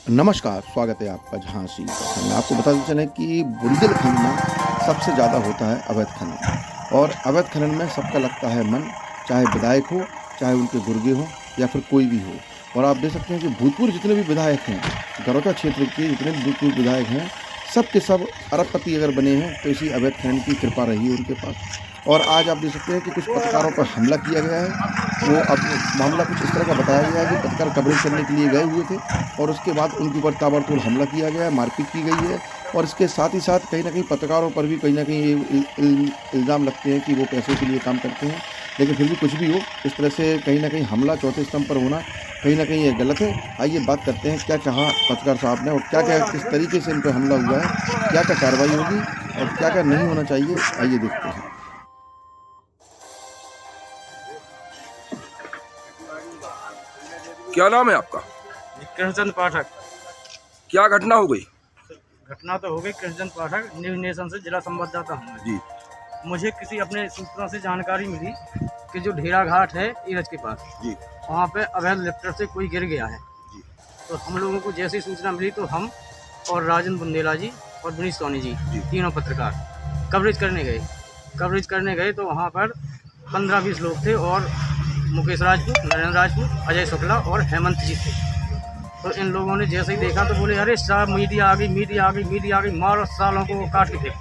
नमस्कार, स्वागत है आपका झांसी का। मैं आपको बताते चलें कि बुंदेलखंड में सबसे ज़्यादा होता है अवैध खनन और अवैध खनन में सबका लगता है मन, चाहे विधायक हो, चाहे उनके गुर्गे हों या फिर कोई भी हो। और आप देख सकते हैं कि भूतपूर्व जितने भी विधायक हैं, गरौटा क्षेत्र के जितने भी भूतपूर्व विधायक हैं, सब के सब अरबपति अगर बने हैं तो इसी अवैध खनन की कृपा रही है उनके पास। और आज आप देख सकते हैं कि कुछ पत्रकारों पर हमला किया गया है। वो अब मामला कुछ इस तरह का बताया गया है कि पत्रकार कवरेज करने के लिए गए हुए थे और उसके बाद उनके ऊपर ताबड़तोड़ हमला किया गया है, मारपीट की गई है। और इसके साथ ही साथ कहीं न कहीं पत्रकारों पर भी कहीं न कहीं ये इल्ज़ाम लगते हैं कि वो पैसों के लिए काम करते हैं। लेकिन फिर भी कुछ भी हो, इस तरह से कहीं न कहीं हमला चौथे स्तंभ पर होना कहीं न कहीं ये गलत है। आइए बात करते हैं क्या कहा पत्रकार साहब ने और क्या-क्या किस तरीके से इन पे हमला हुआ है, क्या-क्या कार्रवाई होगी और क्या-क्या नहीं होना चाहिए, आइए देखते हैं। क्या नाम है आपका? कृष्णचंद पाठक। क्या घटना हो गई? घटना तो हो गई। कृष्णचंद पाठक, न्यूज नेशन से जिला संवाददाता हूँ मैं। जी मुझे किसी अपने सूत्रों से जानकारी मिली कि जो ढेरा घाट है ईरज के पास, जी वहाँ पे अवैध लिफ्टर से कोई गिर गया है। जी तो हम लोगों को जैसी सूचना मिली तो हम और राजन बुंदेला जी और विनीत सोनी जी तीनों पत्रकार कवरेज करने गए तो वहाँ पर 15-20 लोग थे और मुकेश राजपूत, नरेंद्र राजपूत, अजय शुक्ला और हेमंत जी थे। तो इन लोगों ने जैसे ही देखा तो बोले, अरे साहब मीडिया आ गई, मारो सालों को काट के फेंक।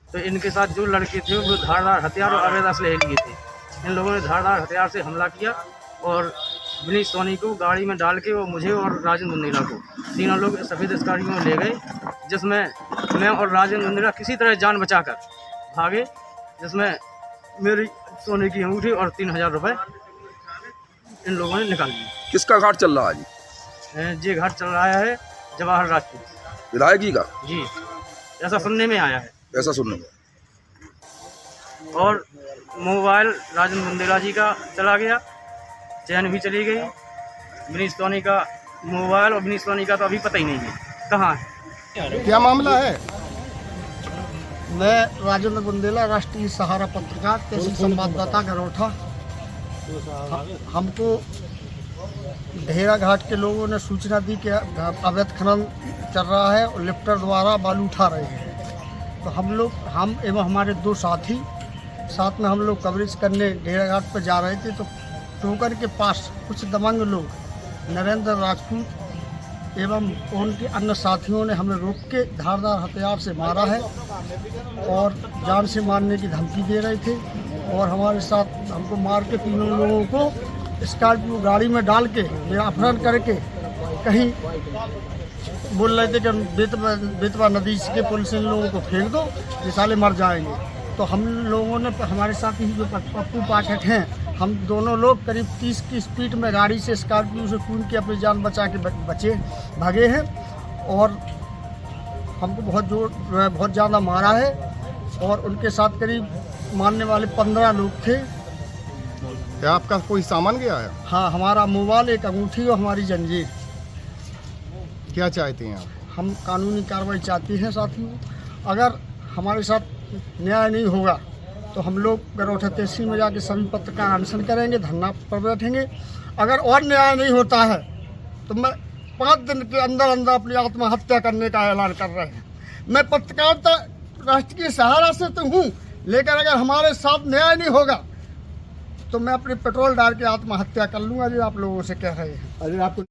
तो इनके साथ जो लड़के थे वो धारदार हथियार और अवैध असलहे लिए थे। इन लोगों ने धारदार हथियार से हमला किया और विनीत सोनी को गाड़ी में डाल के वो मुझे और राजन बुंदेला को तीनों लोग सफ़ेद स्कॉर्पियो में ले गए, जिसमें मैं और राजन बुंदेला किसी तरह जान बचाकर भागे, जिसमें मेरी सोने की अंगूठी और 3000 रुपये इन लोगों ने निकाल लिए। किसका घाट चल रहा है जी? ये घाट चल रहा है जवाहर राजपूत विधायक जी का? जी, ऐसा सुनने में आया है। ऐसा सुनने में। और मोबाइल राजन बुंदेला जी का चला गया, चैन भी चली गई। विनीत सोनी का मोबाइल और विनीत सोनी का तो अभी पता ही नहीं है कहाँ है। क्या मामला है? मैं राजेंद्र बुंदेला, राष्ट्रीय सहारा पत्रकार, तहसील संवाददाता गरौठा। हमको ढेरा घाट के लोगों ने सूचना दी कि अवैध खनन चल रहा है और लिफ्टर द्वारा बालू उठा रहे हैं। तो हम एवं हमारे दो साथी साथ में हम लोग कवरेज करने ढेरा घाट पर जा रहे थे। तो टोकर के पास कुछ दबंग लोग, नरेंद्र राजपूत एवं उनके अन्य साथियों ने हमें रोक के धारदार हथियार से मारा है और जान से मारने की धमकी दे रहे थे। और हमारे साथ हमको मार के तीनों लोगों को स्कॉर्पियो गाड़ी में डाल के मेरा अपहरण करके कहीं बोल रहे थे कि बेतवा नदी के पुल से इन लोगों को फेंक दो, ये साले मर जाएंगे। तो हम लोगों ने, हमारे साथ ही जो पप्पू पाठक हैं, हम दोनों लोग करीब 30 की स्पीड में गाड़ी से स्कॉर्पियो से कूद के अपनी जान बचा के भागे हैं। और हमको बहुत ज़्यादा मारा है और उनके साथ करीब मारने वाले 15 लोग थे। क्या आपका कोई सामान गया है? हाँ, हमारा मोबाइल, एक अंगूठी और हमारी जंजीर। क्या चाहते हैं आप? हम कानूनी कार्रवाई चाहते हैं साथियों। अगर हमारे साथ न्याय नहीं होगा तो हम लोग गरौठा तहसील में जाके सभी पत्रकार अनशन करेंगे, धरना पर बैठेंगे। अगर और न्याय नहीं होता है तो मैं 5 दिन के अंदर अपनी आत्महत्या करने का ऐलान कर रहे हैं। मैं पत्रकारिता राष्ट्रीय सहारा से तो हूँ, लेकिन अगर हमारे साथ न्याय नहीं होगा तो मैं अपनी पेट्रोल डाल के आत्महत्या कर लूँगा, जो आप लोगों से कह रहे हैं। अरे आपको